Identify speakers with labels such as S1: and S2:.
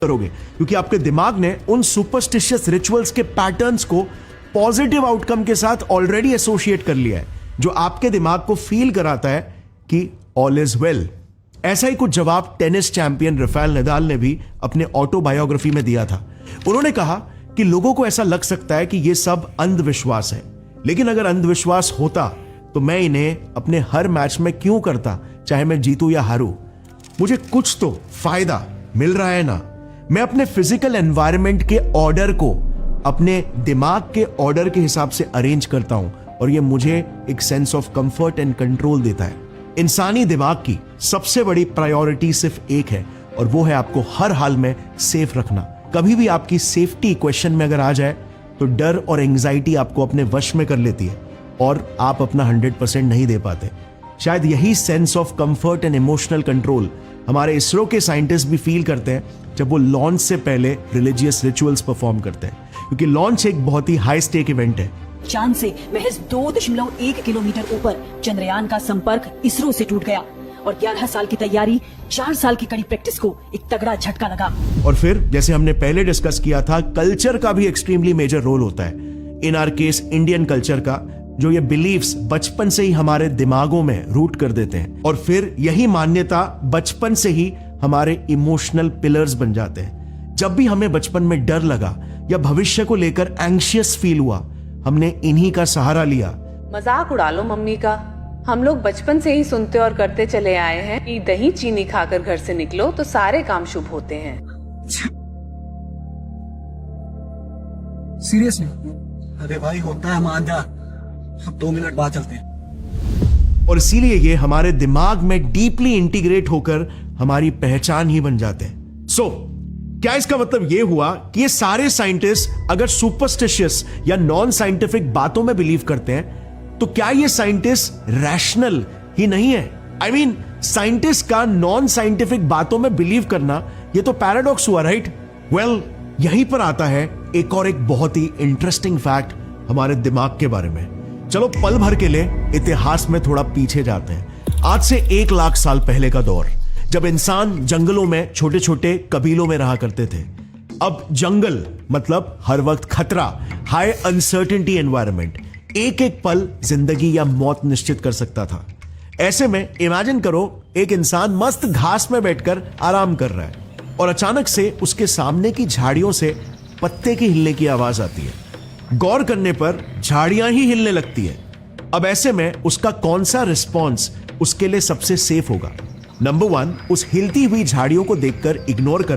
S1: करोगे, क्योंकि आपके दिमाग ने उन सुपरस्टिशियस रिचुअल्स के पैटर्न्स को पॉजिटिव आउटकम के साथ ऑलरेडी एसोसिएट कर लिया है, जो आपके दिमाग को फील कराता है कि ऑल इज वेल। ऐसा ही कुछ जवाब टेनिस चैंपियन राफेल नडाल ने भी अपने ऑटोबायोग्राफी में दिया था। उन्होंने कहा कि लोगों को ऐसा लग सकता है कि यह सब अंधविश्वास है, लेकिन अगर अंधविश्वास होता तो मैं इन्हें अपने हर मैच में क्यों करता, चाहे मैं जीतूं या हारूं। मुझे कुछ तो फायदा मिल रहा है ना। मैं अपने फिजिकल एनवायरनमेंट के ऑर्डर को अपने दिमाग के ऑर्डर के हिसाब से अरेंज करता हूं, और यह मुझे एक sense of comfort and control देता है। इंसानी दिमाग की सबसे बड़ी प्रायोरिटी सिर्फ एक है, और वो है आपको हर हाल में सेफ रखना। कभी भी आपकी सेफ्टी क्वेश्चन में अगर आ जाए तो डर और एंजाइटी आपको अपने वश में कर लेती है और आप अपना 100% नहीं दे पाते। शायद यही sense of comfort and emotional control हमारे इसरो के साइंटिस्ट भी फील करते हैं जब वो लॉन्च से पहले रिलीजियस रिचुअल्स परफॉर्म करते हैं, क्योंकि लॉन्च एक बहुत ही हाई स्टेक इवेंट है।
S2: चांद से महज 2.1 किलोमीटर ऊपर चंद्रयान का संपर्क इसरो से टूट गया और 11 साल की तैयारी, 4 साल की कड़ी प्रैक्टिस को एक तगड़ा झटका लगा।
S1: और फिर जैसे हमने पहले डिस्कस किया था, कल्चर का भी एक्सट्रीमली मेजर रोल होता है। इन आर केस इंडियन कल्चर का, जो ये बिलीव्स बचपन से ही हमारे दिमागों में रूट कर देते हैं, और फिर यही मान्यता बचपन से ही हमारे इमोशनल पिलर्स बन जाते हैं। जब भी हमें बचपन में डर लगा या भविष्य को लेकर एंग्शियस फील हुआ, हमने इन्हीं का सहारा लिया।
S3: मजाक उड़ा लो मम्मी का। हम लोग बचपन से ही सुनते और करते चले आए हैं कि दही चीनी खाकर घर से निकलो तो सारे काम शुभ होते हैं।
S4: सीरियसली? अरे भाई होता है, मान जा। अब 2 मिनट बाद चलते हैं।
S1: और इसीलिए ये हमारे दिमाग में डीपली इंटीग्रेट होकर हमारी पहचान ही बन जाते हैं। सो क्या इसका मतलब ये हुआ कि ये सारे साइंटिस्ट अगर सुपरस्टिशियस या नॉन साइंटिफिक बातों में बिलीव करते हैं, तो क्या ये साइंटिस्ट रैशनल ही नहीं है? आई मीन, साइंटिस्ट का नॉन साइंटिफिक बातों में बिलीव करना, ये तो पैराडॉक्स हुआ, राइट? वेल, यहीं पर आता है एक बहुत ही इंटरेस्टिंग फैक्ट हमारे दिमाग के बारे में। चलो पल भर के लिए इतिहास में थोड़ा पीछे जाते हैं। आज से 1 लाख साल पहले का दौर, जब इंसान जंगलों में छोटे छोटे कबीलों में रहा करते थे। अब जंगल मतलब हर वक्त खतरा, हाई अनसर्टेनिटी एनवायरनमेंट, एक एक पल जिंदगी या मौत निश्चित कर सकता था। ऐसे में इमेजिन करो, एक इंसान मस्त घास में बैठकर आराम कर रहा है और अचानक से उसके सामने की झाड़ियों से पत्ते के हिलने की आवाज आती है। गौर करने पर झाड़ियां ही हिलने लगती है। अब ऐसे में उसका कौन सा रिस्पॉन्स उसके लिए सबसे सेफ होगा? नंबर 1, उस हिलती हुई झाड़ियों को देखकर इग्नोर कर